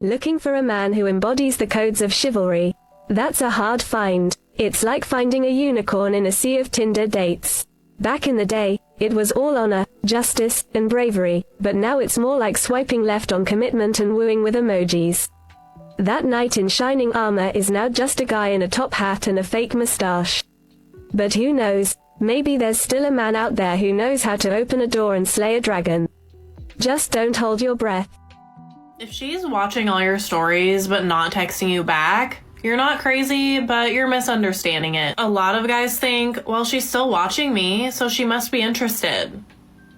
Looking for a man who embodies the codes of chivalry? That's a hard find. It's like finding a unicorn in a sea of Tinder dates. Back in the day, it was all honor, justice, and bravery, but now it's more like swiping left on commitment and wooing with emojis. That knight in shining armor is now just a guy in a top hat and a fake mustache. But who knows, maybe there's still a man out there who knows how to open a door and slay a dragon. Just don't hold your breath. If she's watching all your stories but not texting you back, you're not crazy, but you're misunderstanding it. A lot of guys think, well, she's still watching me, so she must be interested.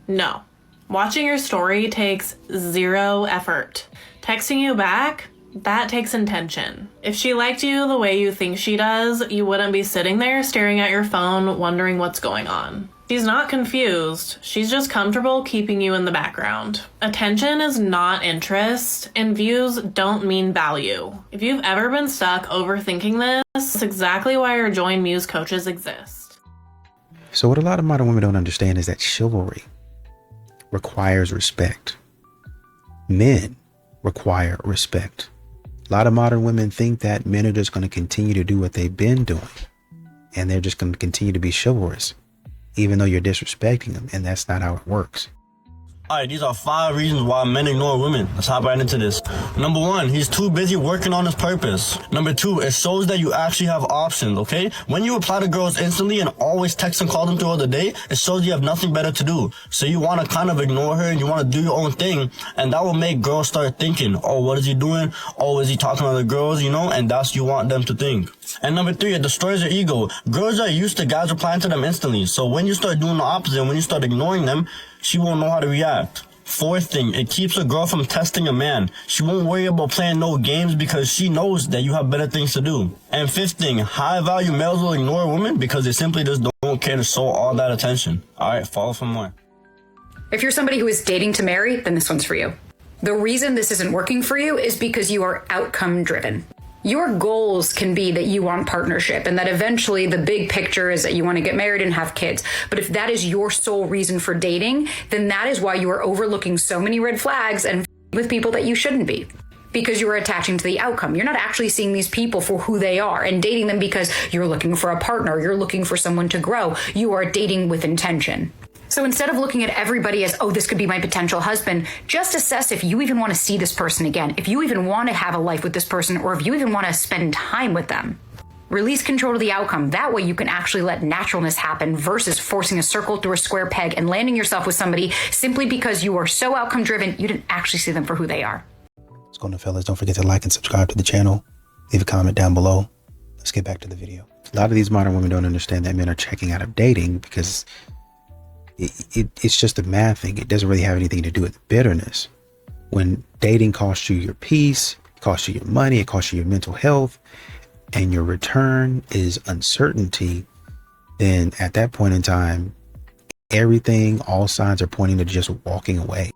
No. Watching your story takes 0 effort. Texting you back, that takes intention. If she liked you the way you think she does, you wouldn't be sitting there staring at your phone wondering what's going on. She's not confused. She's just comfortable keeping you in the background. Attention is not interest, and views don't mean value. If you've ever been stuck overthinking this, that's exactly why our Join Muse coaches exist. So what a lot of modern women don't understand is that chivalry requires respect. Men require respect. A lot of modern women think that men are just going to continue to do what they've been doing, and they're just going to continue to be chivalrous, even though you're disrespecting them, and that's not how it works. All right, these are 5 reasons why men ignore women. Let's hop right into this. Number 1, he's too busy working on his purpose. Number 2, it shows that you actually have options, okay? When you reply to girls instantly and always text and call them throughout the day, it shows you have nothing better to do. So you want to kind of ignore her and you want to do your own thing, and that will make girls start thinking, oh, what is he doing? Oh, is he talking to other girls, you know? And that's what you want them to think. And number 3, it destroys your ego. Girls are used to guys replying to them instantly. So when you start doing the opposite, when you start ignoring them, she won't know how to react. 4th thing, it keeps a girl from testing a man. She won't worry about playing no games because she knows that you have better things to do. And 5th thing, high value males will ignore women because they simply just don't care to show all that attention. Alright, follow for more. If you're somebody who is dating to marry, then this one's for you. The reason this isn't working for you is because you are outcome driven. Your goals can be that you want partnership and that eventually the big picture is that you want to get married and have kids. But if that is your sole reason for dating, then that is why you are overlooking so many red flags and with people that you shouldn't be. Because you are attaching to the outcome. You're not actually seeing these people for who they are and dating them because you're looking for a partner. You're looking for someone to grow. You are dating with intention. So instead of looking at everybody as, oh, this could be my potential husband, just assess if you even want to see this person again, if you even want to have a life with this person, or if you even want to spend time with them. Release control of the outcome. That way you can actually let naturalness happen versus forcing a circle through a square peg and landing yourself with somebody simply because you are so outcome driven, you didn't actually see them for who they are. What's going on, fellas? Don't forget to like and subscribe to the channel. Leave a comment down below. Let's get back to the video. A lot of these modern women don't understand that men are checking out of dating because it's just a math thing. It doesn't really have anything to do with bitterness. When dating costs you your peace, it costs you your money, it costs you your mental health, and your return is uncertainty, then at that point in time, all signs are pointing to just walking away.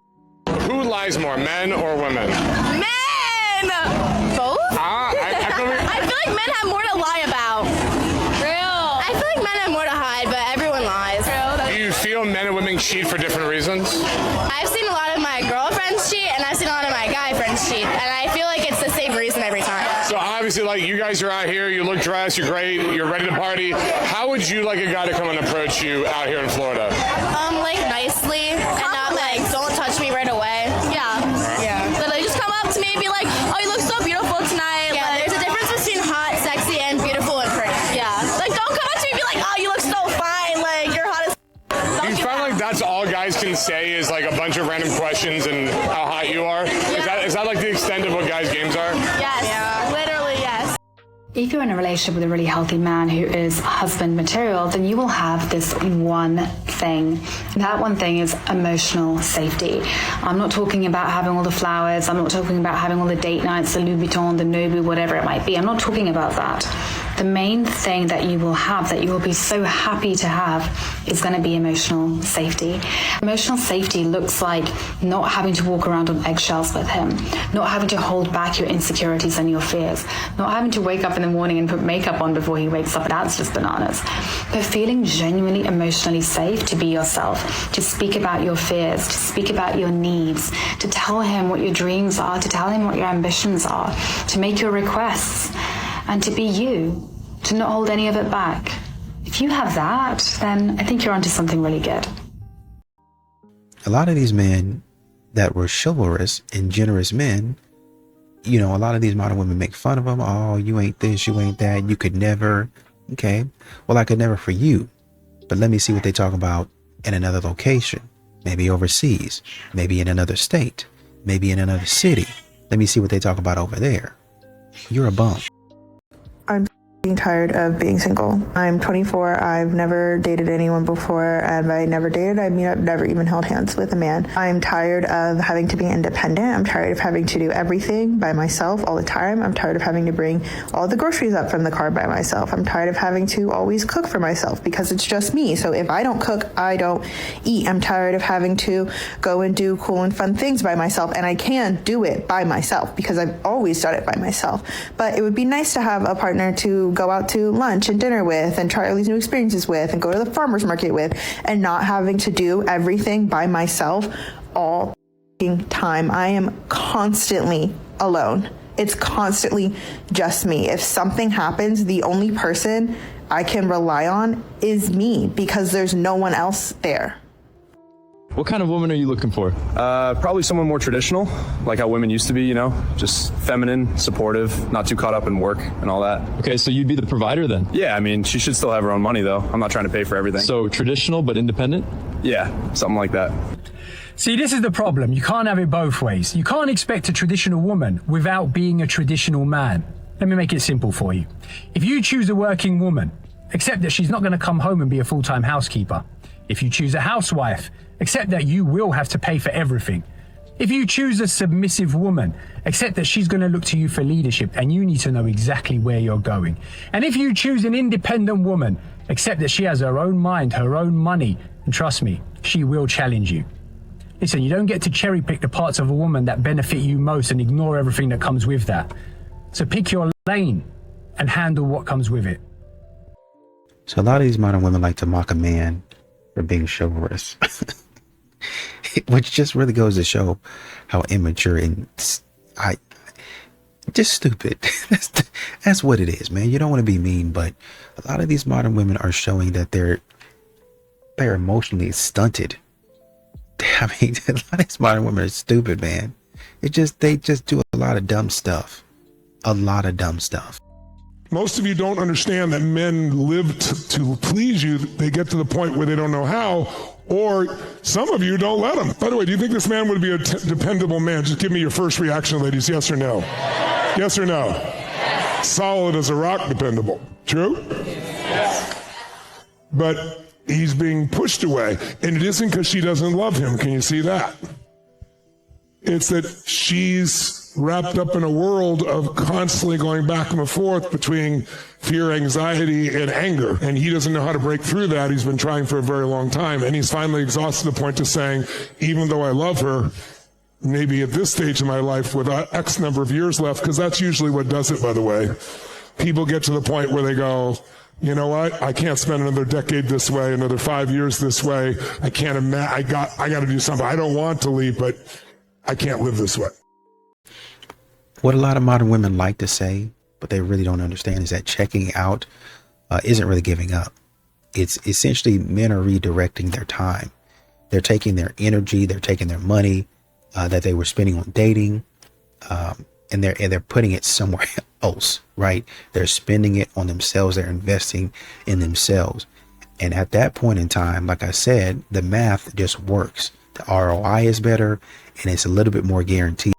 Who lies more, men or women? Men! Both? I feel like men have more to lie about. Real. I feel like men have more to hide, but everyone lies. Do you feel men and women cheat for different reasons? I've seen a lot of my girlfriends cheat, and I've seen a lot of my guy friends cheat, and I feel like it's the same reason every time. So obviously, like, you guys are out here, you look dressed, you're great, you're ready to party. How would you like a guy to come and approach you out here in Florida? Like nicely, and not like, don't touch me right away. Yeah. So like, just come up to me and be like, oh, you look so beautiful tonight. Yeah, like, there's a difference between hot, sexy, and beautiful and pretty. Yeah. Like, don't come up to me and be like, oh, you look so fine, like, you're hot as Do you find like that's all guys can say is like a bunch of random questions and how hot you are? Yeah. Is that like the extent of what guys' games are? Yes. Yeah. Literally, yes. If you're in a relationship with a really healthy man who is husband material, then you will have this one thing. That one thing is emotional safety. I'm not talking about having all the flowers. I'm not talking about having all the date nights, the Louis Vuitton, the Nobu, whatever it might be. I'm not talking about that. The main thing that you will have, that you will be so happy to have, is going to be emotional safety. Emotional safety looks like not having to walk around on eggshells with him, not having to hold back your insecurities and your fears, not having to wake up in the morning and put makeup on before he wakes up. That's just bananas. But feeling genuinely emotionally safe to be yourself, to speak about your fears, to speak about your needs, to tell him what your dreams are, to tell him what your ambitions are, to make your requests, and to be you, to not hold any of it back. If you have that, then I think you're onto something really good. A lot of these men that were chivalrous and generous men, you know, a lot of these modern women make fun of them. Oh, you ain't this, you ain't that, you could never. Okay, well, I could never for you, but let me see what they talk about in another location, maybe overseas, maybe in another state, maybe in another city. Let me see what they talk about over there. You're a bum. I'm tired of being single. I'm 24. I've never dated anyone before, and by never dated, I mean I've never even held hands with a man. I'm tired of having to be independent. I'm tired of having to do everything by myself all the time. I'm tired of having to bring all the groceries up from the car by myself. I'm tired of having to always cook for myself because it's just me. So if I don't cook, I don't eat. I'm tired of having to go and do cool and fun things by myself, and I can do it by myself because I've always done it by myself. But it would be nice to have a partner to go out to lunch and dinner with and try all these new experiences with and go to the farmer's market with, and not having to do everything by myself all the time. I am constantly alone. It's constantly just me. If something happens, the only person I can rely on is me because there's no one else there. What kind of woman are you looking for? Probably someone more traditional, like how women used to be, you know, just feminine, supportive, not too caught up in work and all that. Okay, so you'd be the provider then? Yeah, I mean, she should still have her own money though. I'm not trying to pay for everything. So traditional but independent? Yeah, something like that. See, this is the problem. You can't have it both ways. You can't expect a traditional woman without being a traditional man. Let me make it simple for you. If you choose a working woman, accept that she's not going to come home and be a full-time housekeeper. If you choose a housewife, accept that you will have to pay for everything. If you choose a submissive woman, accept that she's going to look to you for leadership and you need to know exactly where you're going. And if you choose an independent woman, accept that she has her own mind, her own money, and trust me, she will challenge you. Listen, you don't get to cherry pick the parts of a woman that benefit you most and ignore everything that comes with that. So pick your lane and handle what comes with it. So a lot of these modern women like to mock a man for being chivalrous. Which just really goes to show how immature and just stupid. That's what it is, man. You don't want to be mean, but a lot of these modern women are showing that they're emotionally stunted. I mean, a lot of these modern women are stupid, man. They just do a lot of dumb stuff. A lot of dumb stuff. Most of you don't understand that men live to please you. They get to the point where they don't know how, or some of you don't let them. By the way, do you think this man would be a dependable man? Just give me your first reaction, ladies. Yes or no? Yes or no? Solid as a rock, dependable. True? But he's being pushed away, and it isn't because she doesn't love him. Can you see that? It's that she's wrapped up in a world of constantly going back and forth between fear, anxiety, and anger. And he doesn't know how to break through that. He's been trying for a very long time. And he's finally exhausted the point of saying, even though I love her, maybe at this stage of my life with X number of years left, because that's usually what does it, by the way. People get to the point where they go, you know what? I can't spend another decade this way, another 5 years this way. I can't imagine. I got to do something. I don't want to leave, but I can't live this way. What a lot of modern women like to say, but they really don't understand, is that checking out isn't really giving up. It's essentially men are redirecting their time. They're taking their energy, they're taking their money that they were spending on dating, and they're putting it somewhere else, right? They're spending it on themselves. They're investing in themselves. And at that point in time, like I said, the math just works. The ROI is better, and it's a little bit more guaranteed.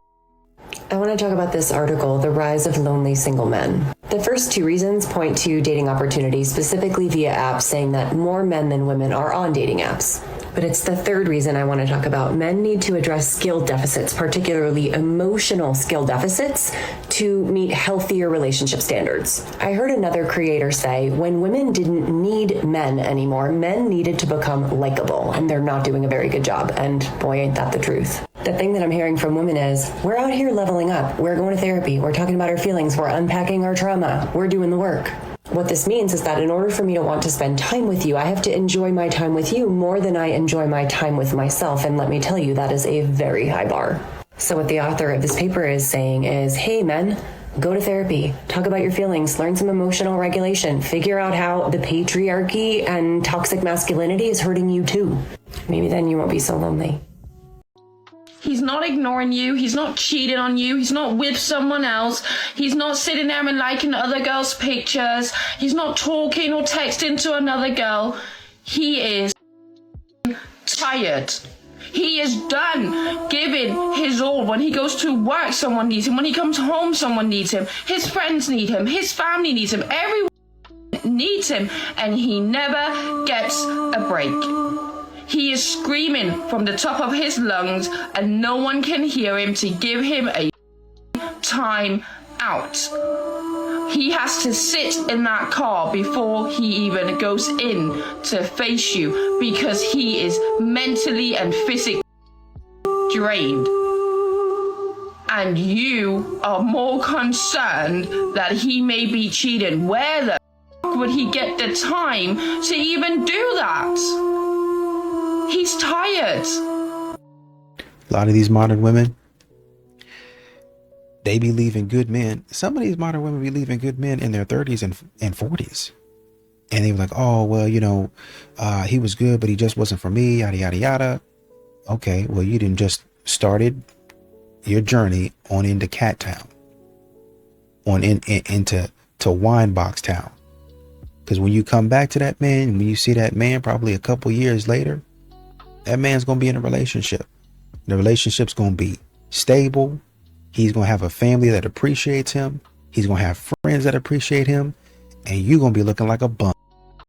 I want to talk about this article, The Rise of Lonely Single Men. The first two reasons point to dating opportunities, specifically via apps, saying that more men than women are on dating apps. But it's the third reason I want to talk about. Men need to address skill deficits, particularly emotional skill deficits, to meet healthier relationship standards. I heard another creator say, when women didn't need men anymore, men needed to become likable, and they're not doing a very good job. And boy, ain't that the truth. The thing that I'm hearing from women is, we're out here leveling up. We're going to therapy. We're talking about our feelings. We're unpacking our trauma. We're doing the work. What this means is that in order for me to want to spend time with you, I have to enjoy my time with you more than I enjoy my time with myself. And let me tell you, that is a very high bar. So what the author of this paper is saying is, hey, men, go to therapy, talk about your feelings, learn some emotional regulation, figure out how the patriarchy and toxic masculinity is hurting you too. Maybe then you won't be so lonely. He's not ignoring you. He's not cheating on you. He's not with someone else. He's not sitting there and liking other girls' pictures. He's not talking or texting to another girl. He is tired. He is done giving his all. When he goes to work, someone needs him. When he comes home, someone needs him. His friends need him. His family needs him. Everyone needs him. And he never gets a break. He is screaming from the top of his lungs and no one can hear him to give him a time out. He has to sit in that car before he even goes in to face you because he is mentally and physically drained. And you are more concerned that he may be cheating. Where the would he get the time to even do that? He's tired. A lot of these modern women, they be leaving good men. Some of these modern women be leaving good men in their 30s and 40s. And they were like, oh, well, you know, he was good, but he just wasn't for me, yada, yada, yada. Okay, well, you didn't just started your journey on into Cat Town, on into Wine Box Town. Because when you come back to that man, when you see that man probably a couple years later, that man's going to be in a relationship. The relationship's going to be stable. He's going to have a family that appreciates him. He's going to have friends that appreciate him. And you're going to be looking like a bum.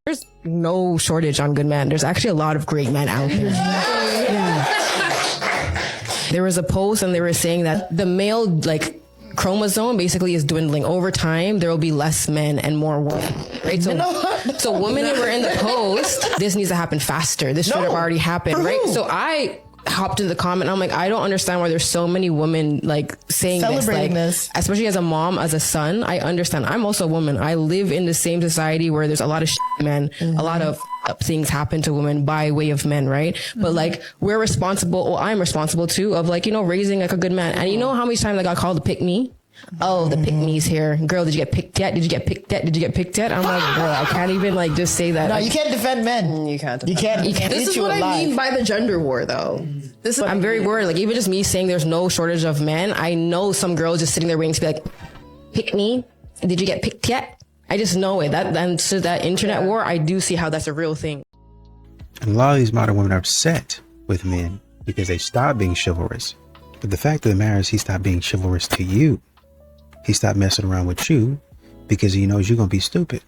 There's no shortage on good men. There's actually a lot of great men out there. Yeah. There was a post and they were saying that the male chromosome basically is dwindling. Over time, there will be less men and more women. Right? So women who were in the post, this needs to happen faster. This should have already happened, right? So I hopped in the comment. I'm like, I don't understand why there's so many women saying celebrating this, especially as a mom, as a son. I understand. I'm also a woman. I live in the same society where there's a lot of men, a lot of things happen to women by way of men, right? But we're responsible, or I'm responsible too, of raising a good man. And you know how many times I got called to pick me? Oh, the pick me's here. Girl, did you get picked yet? Did you get picked yet? Did you get picked yet? I'm like, girl, I can't even just say that. No, you can't defend men. You can't. You can't. This is what I mean by the gender war, though. I'm very worried. Even just me saying there's no shortage of men, I know some girls just sitting there waiting to be like, pick me. Did you get picked yet? I just know it. That internet war, I do see how that's a real thing. And a lot of these modern women are upset with men because they stopped being chivalrous. But the fact of the matter is, he stopped being chivalrous to you. He stopped messing around with you because he knows you're going to be stupid.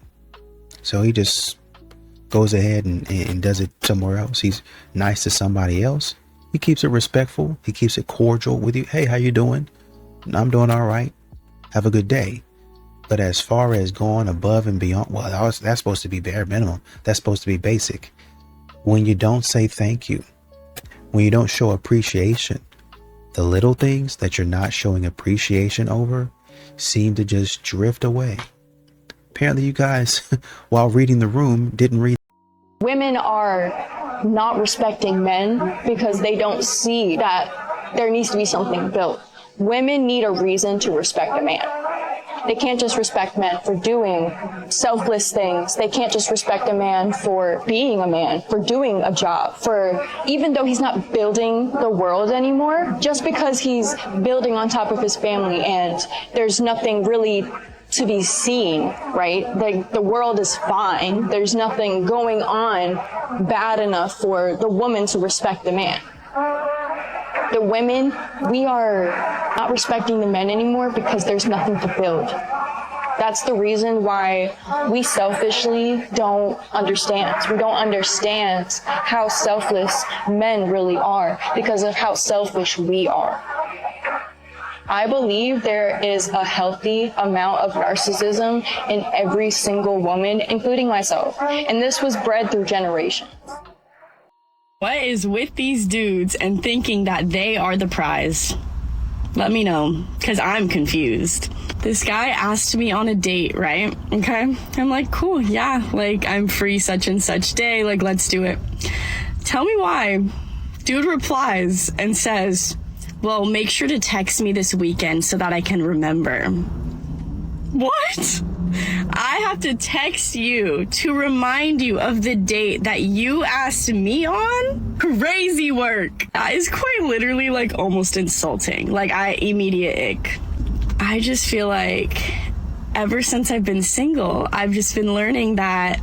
So he just goes ahead and does it somewhere else. He's nice to somebody else. He keeps it respectful. He keeps it cordial with you. Hey, how you doing? I'm doing all right. Have a good day. But as far as going above and beyond, well, that's supposed to be bare minimum. That's supposed to be basic. When you don't say thank you, when you don't show appreciation, the little things that you're not showing appreciation over seem to just drift away. Apparently you guys, while reading The Room, didn't read. Women are not respecting men because they don't see that there needs to be something built. Women need a reason to respect a man. They can't just respect men for doing selfless things. They can't just respect a man for being a man, for doing a job, for even though he's not building the world anymore, just because he's building on top of his family and there's nothing really to be seen, right? The world is fine. There's nothing going on bad enough for the woman to respect the man. The women, we are not respecting the men anymore because there's nothing to build. That's the reason why we selfishly don't understand. We don't understand how selfless men really are because of how selfish we are. I believe there is a healthy amount of narcissism in every single woman, including myself. And this was bred through generations. What is with these dudes and thinking that they are the prize? Let me know, because I'm confused. This guy asked me on a date, right? Okay. I'm like, cool, yeah. Like, I'm free such and such day. Like, let's do it. Tell me why. Dude replies and says, well, make sure to text me this weekend so that I can remember. What? I have to text you to remind you of the date that you asked me on? Crazy work. That is quite literally like almost insulting. Like, immediate ick. I just feel like ever since I've been single, I've just been learning that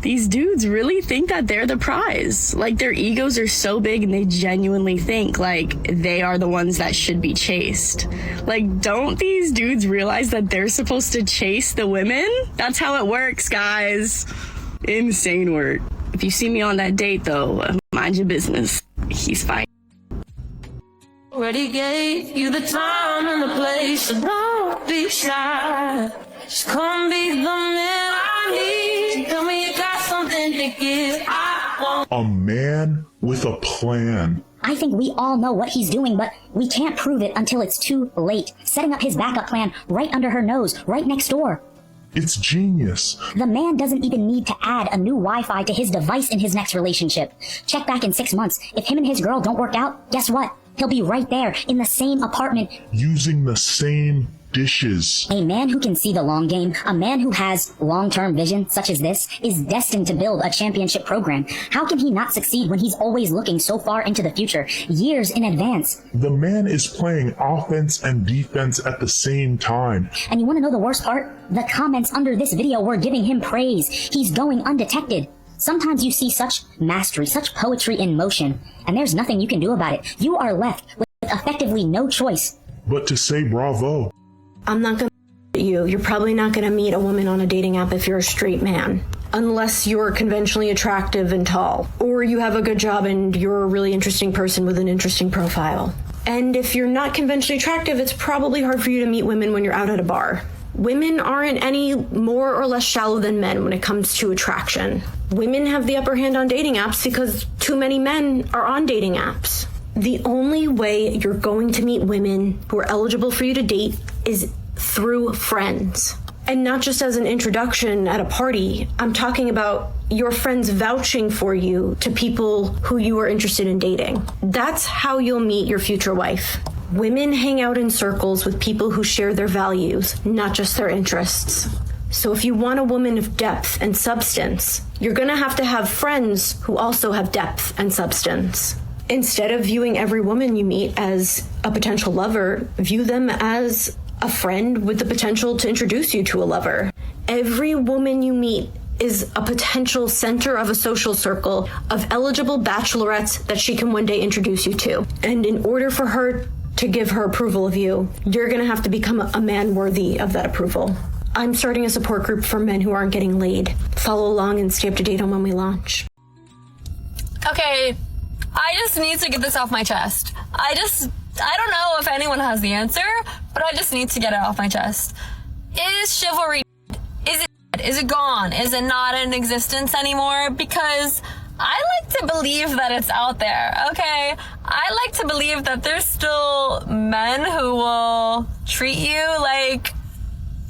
these dudes really think that they're the prize. Like, their egos are so big and they genuinely think like they are the ones that should be chased. Like, don't these dudes realize that they're supposed to chase the women? That's how it works, guys. Insane work. If you see me on that date though, mind your business. He's fine. Already gave you the time and the place, so don't be shy. Just come be the man I need. Tell me you got something to give. I want a man with a plan. I think we all know what he's doing, but we can't prove it until it's too late. Setting up his backup plan right under her nose, right next door. It's genius. The man doesn't even need to add a new Wi-Fi to his device in his next relationship. Check back in 6 months. If him and his girl don't work out, guess what? He'll be right there in the same apartment. Using the same dishes. A man who can see the long game, a man who has long-term vision such as this, is destined to build a championship program. How can he not succeed when he's always looking so far into the future, years in advance? The man is playing offense and defense at the same time. And you want to know the worst part? The comments under this video were giving him praise. He's going undetected. Sometimes you see such mastery, such poetry in motion, and there's nothing you can do about it. You are left with effectively no choice but to say bravo. I'm not gonna you. You're probably not gonna meet a woman on a dating app if you're a straight man. Unless you're conventionally attractive and tall. Or you have a good job and you're a really interesting person with an interesting profile. And if you're not conventionally attractive, it's probably hard for you to meet women when you're out at a bar. Women aren't any more or less shallow than men when it comes to attraction. Women have the upper hand on dating apps because too many men are on dating apps. The only way you're going to meet women who are eligible for you to date is through friends. And not just as an introduction at a party. I'm talking about your friends vouching for you to people who you are interested in dating. That's how you'll meet your future wife. Women hang out in circles with people who share their values, not just their interests. So if you want a woman of depth and substance, you're gonna have to have friends who also have depth and substance. Instead of viewing every woman you meet as a potential lover, view them as a friend with the potential to introduce you to a lover. Every woman you meet is a potential center of a social circle of eligible bachelorettes that she can one day introduce you to. And in order for her to give her approval of you, you're gonna have to become a man worthy of that approval. I'm starting a support group for men who aren't getting laid. Follow along and stay up to date on when we launch. Okay, I just need to get this off my chest. I don't know if anyone has the answer, but I just need to get it off my chest. Is chivalry, is it gone? Is it not in existence anymore? Because I like to believe that it's out there, okay? I like to believe that there's still men who will treat you like,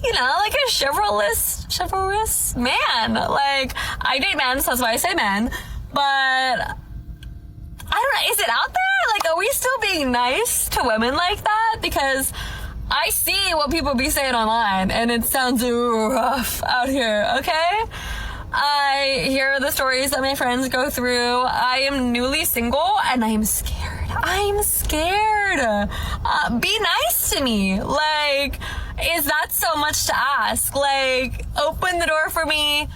you know, like a chivalrous man. Like, I date men, so that's why I say men, but I don't know, is it out there? Like, are we still being nice to women like that? Because I see what people be saying online, and it sounds rough out here, okay? I hear the stories that my friends go through. I am newly single, and I am scared. I'm scared. Be nice to me. Like, is that so much to ask? Like, open the door for me.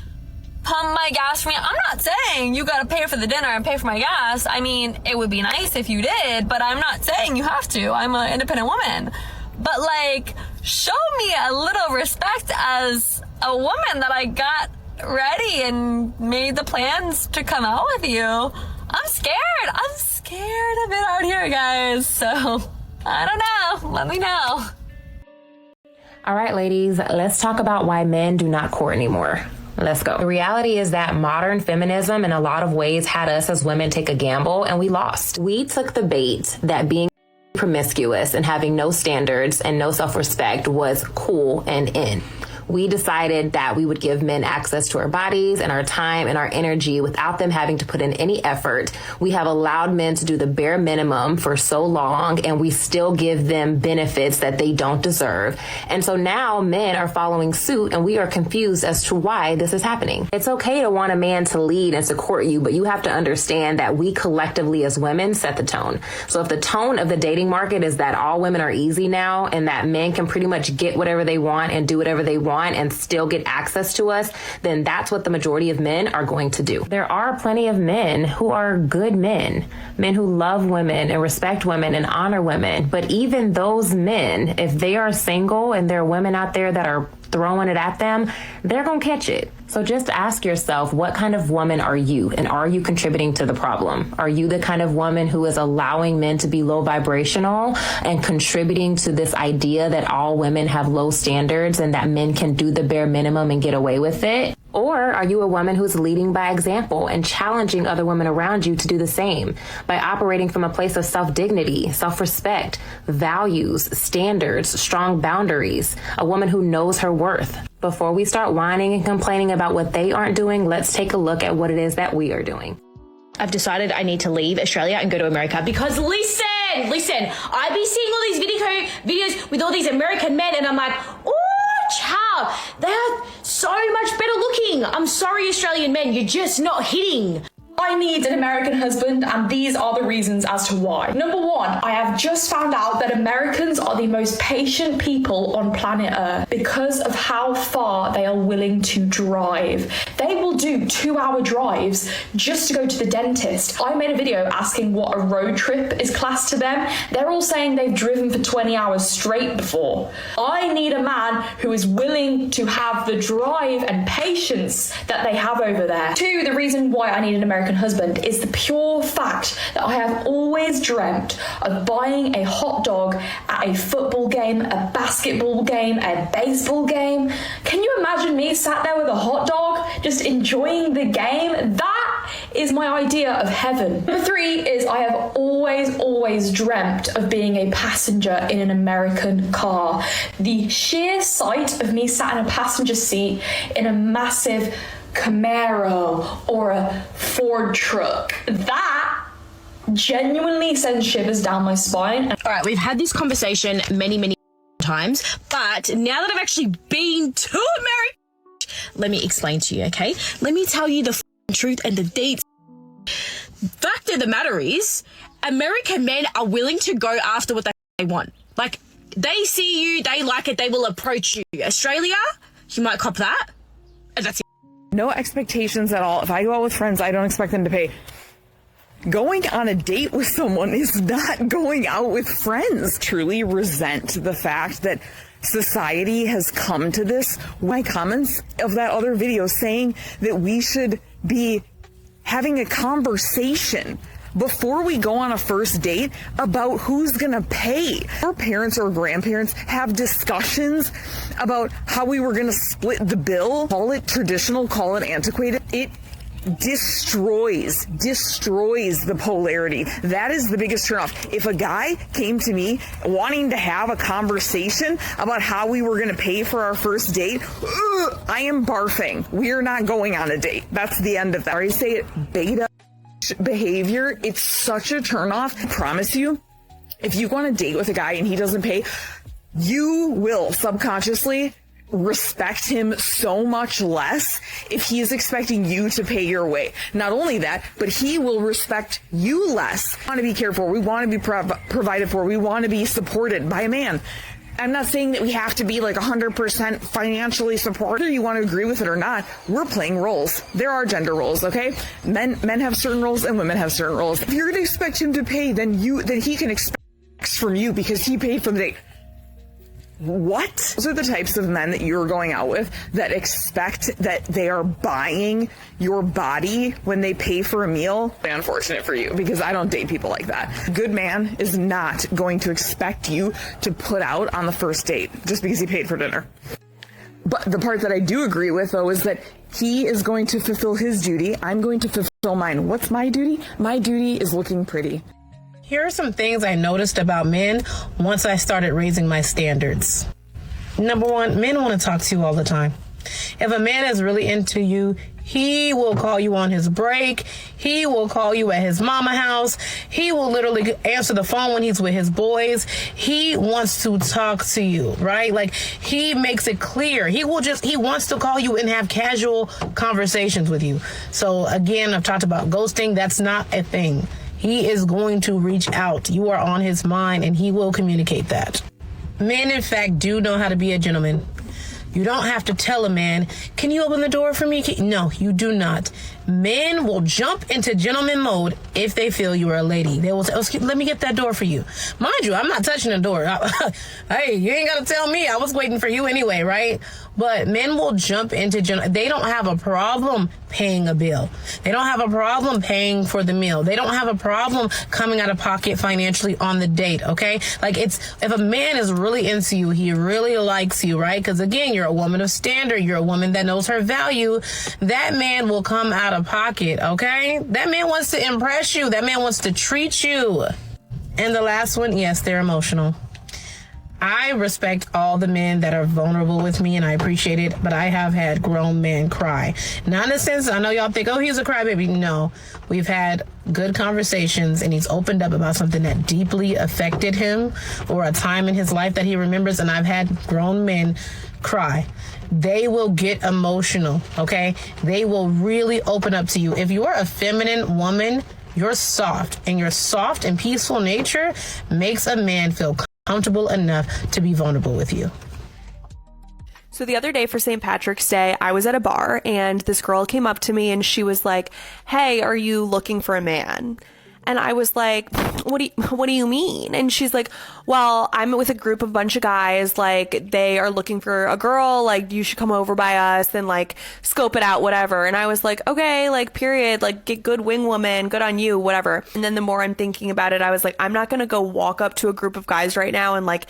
Pump my gas for me. I'm not saying you gotta pay for the dinner and pay for my gas. I mean, it would be nice if you did, but I'm not saying you have to. I'm an independent woman. But like, show me a little respect as a woman that I got ready and made the plans to come out with you. I'm scared. I'm scared of it out here, guys. So, I don't know. Let me know. All right, ladies, let's talk about why men do not court anymore. Let's go. The reality is that modern feminism in a lot of ways had us as women take a gamble, and we lost. We took the bait that being promiscuous and having no standards and no self-respect was cool and in. We decided that we would give men access to our bodies and our time and our energy without them having to put in any effort. We have allowed men to do the bare minimum for so long, and we still give them benefits that they don't deserve. And so now men are following suit, and we are confused as to why this is happening. It's okay to want a man to lead and support you, but you have to understand that we collectively as women set the tone. So if the tone of the dating market is that all women are easy now and that men can pretty much get whatever they want and do whatever they want and still get access to us, then that's what the majority of men are going to do. There are plenty of men who are good men who love women and respect women and honor women. But even those men, if they are single and there are women out there that are throwing it at them, they're going to catch it. So just ask yourself, what kind of woman are you? And are you contributing to the problem? Are you the kind of woman who is allowing men to be low vibrational and contributing to this idea that all women have low standards and that men can do the bare minimum and get away with it? Or are you a woman who's leading by example and challenging other women around you to do the same by operating from a place of self-dignity, self-respect, values, standards, strong boundaries, a woman who knows her worth? Before we start whining and complaining about what they aren't doing, let's take a look at what it is that we are doing. I've decided I need to leave Australia and go to America because listen, I've been seeing all these videos with all these American men and I'm like, oh, child, they're so much better looking. I'm sorry, Australian men, you're just not hitting. I need an American husband, and these are the reasons as to why. Number one, I have just found out that Americans are the most patient people on planet Earth because of how far they are willing to drive. They will do 2-hour drives just to go to the dentist. I made a video asking what a road trip is classed to them. They're all saying they've driven for 20 hours straight before. I need a man who is willing to have the drive and patience that they have over there. Two, the reason why I need an American husband is the pure fact that I have always dreamt of buying a hot dog at a football game, a basketball game, a baseball game. Can you imagine me sat there with a hot dog just enjoying the game? That is my idea of heaven. Number three is I have always dreamt of being a passenger in an American car. The sheer sight of me sat in a passenger seat in a massive Camaro or a Ford truck, that genuinely sends shivers down my spine. All right, we've had this conversation many times, but now that I've actually been to America, let me explain to you, okay? Let me tell you the truth and the dates. Fact of the matter is, American men are willing to go after what they want. Like, they see you, they like it, they will approach you. Australia, you might cop that, and that's it. No expectations at all. If I go out with friends, I don't expect them to pay. Going on a date with someone is not going out with friends. Truly resent the fact that society has come to this. My comments of that other video saying that we should be having a conversation before we go on a first date about who's gonna pay. Our parents or grandparents have discussions about how we were gonna split the bill. Call it traditional, call it antiquated. It destroys the polarity. That is the biggest turnoff. If a guy came to me wanting to have a conversation about how we were going to pay for our first date, I am barfing. We are not going on a date. That's the end of that. I already say it, beta behavior. It's such a turnoff. I promise you, if you go on a date with a guy and he doesn't pay, you will subconsciously respect him so much less if he is expecting you to pay your way. Not only that, but he will respect you less. We want to be cared for. We want to be provided for. We want to be supported by a man. I'm not saying that we have to be like 100% financially supported. Whether you want to agree with it or not, we're playing roles. There are gender roles, okay? Men have certain roles and women have certain roles. If you're going to expect him to pay, then he can expect from you because he paid for the date. What? Those are the types of men that you're going out with that expect that they are buying your body when they pay for a meal. Unfortunate for you, because I don't date people like that. A good man is not going to expect you to put out on the first date just because he paid for dinner. But the part that I do agree with, though, is that he is going to fulfill his duty. I'm going to fulfill mine. What's my duty? My duty is looking pretty. Here are some things I noticed about men once I started raising my standards. Number one, men want to talk to you all the time. If a man is really into you, he will call you on his break. He will call you at his mama house. He will literally answer the phone when he's with his boys. He wants to talk to you, right? Like, he makes it clear. He wants to call you and have casual conversations with you. So again, I've talked about ghosting. That's not a thing. He is going to reach out. You are on his mind and he will communicate that. Men, in fact, do know how to be a gentleman. You don't have to tell a man, can you open the door for me? No, you do not. Men will jump into gentleman mode if they feel you are a lady. They will say, oh, let me get that door for you. Mind you, I'm not touching the door. Hey, you ain't got to tell me. I was waiting for you anyway, right? But men will jump into they don't have a problem paying a bill. They don't have a problem paying for the meal. They don't have a problem coming out of pocket financially on the date, okay? Like, if a man is really into you, he really likes you, right? Because again, you're a woman of standard. You're a woman that knows her value. That man will come out of pocket, okay? That man wants to impress you. That man wants to treat you. And the last one, yes, they're emotional. I respect all the men that are vulnerable with me and I appreciate it, but I have had grown men cry. Not in a sense, I know y'all think, oh, he's a crybaby. No, we've had good conversations and he's opened up about something that deeply affected him or a time in his life that he remembers, and I've had grown men cry. They will get emotional, okay? They will really open up to you. If you're a feminine woman, you're soft, and your soft and peaceful nature makes a man feel comfortable enough to be vulnerable with you. So the other day for St. Patrick's Day, I was at a bar and this girl came up to me and she was like, hey, are you looking for a man? And I was like, what do you mean? And she's like, well, I'm with a group of bunch of guys, like they are looking for a girl, like you should come over by us and like scope it out, whatever. And I was like, okay, like period, like get good wing woman, good on you, whatever. And then the more I'm thinking about it, I was like, I'm not going to go walk up to a group of guys right now and like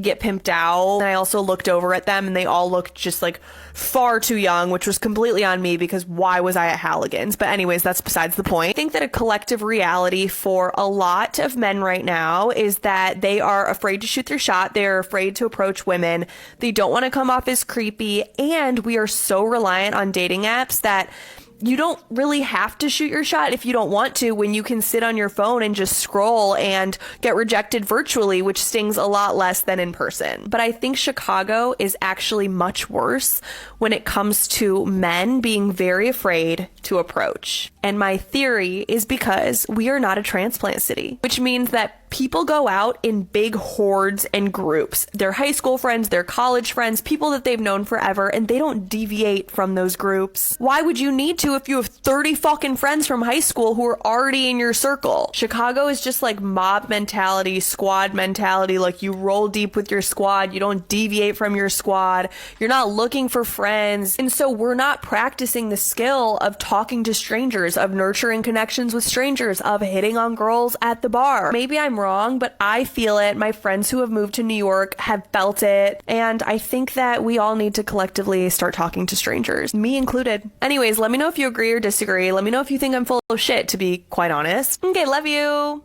get pimped out. And I also looked over at them and they all looked just like far too young, which was completely on me because why was I at Halligan's? But anyways, that's besides the point. I think that a collective reality for a lot of men right now is that they are afraid to shoot their shot. They're afraid to approach women. They don't want to come off as creepy. And we are so reliant on dating apps that you don't really have to shoot your shot if you don't want to, when you can sit on your phone and just scroll and get rejected virtually, which stings a lot less than in person. But I think Chicago is actually much worse when it comes to men being very afraid to approach. And my theory is because we are not a transplant city, which means that people go out in big hordes and groups. Their high school friends, their college friends, people that they've known forever, and they don't deviate from those groups. Why would you need to if you have 30 fucking friends from high school who are already in your circle? Chicago is just like mob mentality, squad mentality. Like you roll deep with your squad. You don't deviate from your squad. You're not looking for friends. And so we're not practicing the skill of talking to strangers, of nurturing connections with strangers, of hitting on girls at the bar. Maybe I'm wrong, but I feel it. My friends who have moved to New York have felt it. And I think that we all need to collectively start talking to strangers, me included. Anyways, let me know if you agree or disagree. Let me know if you think I'm full of shit, to be quite honest. Okay, love you.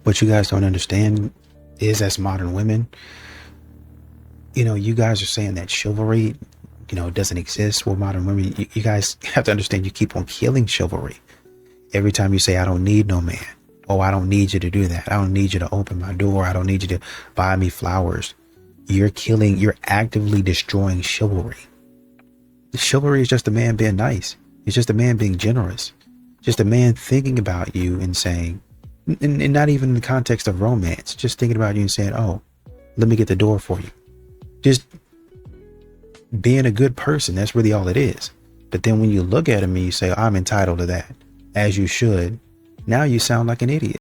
What you guys don't understand is, as modern women, you know, you guys are saying that chivalry, you know, doesn't exist. Well, modern women, you guys have to understand, you keep on killing chivalry. Every time you say, I don't need no man. Oh, I don't need you to do that. I don't need you to open my door. I don't need you to buy me flowers. You're actively destroying chivalry. Chivalry is just a man being nice. It's just a man being generous. Just a man thinking about you and saying, and not even in the context of romance, just thinking about you and saying, oh, let me get the door for you. Just being a good person. That's really all it is. But then when you look at him and you say, I'm entitled to that, as you should, now you sound like an idiot.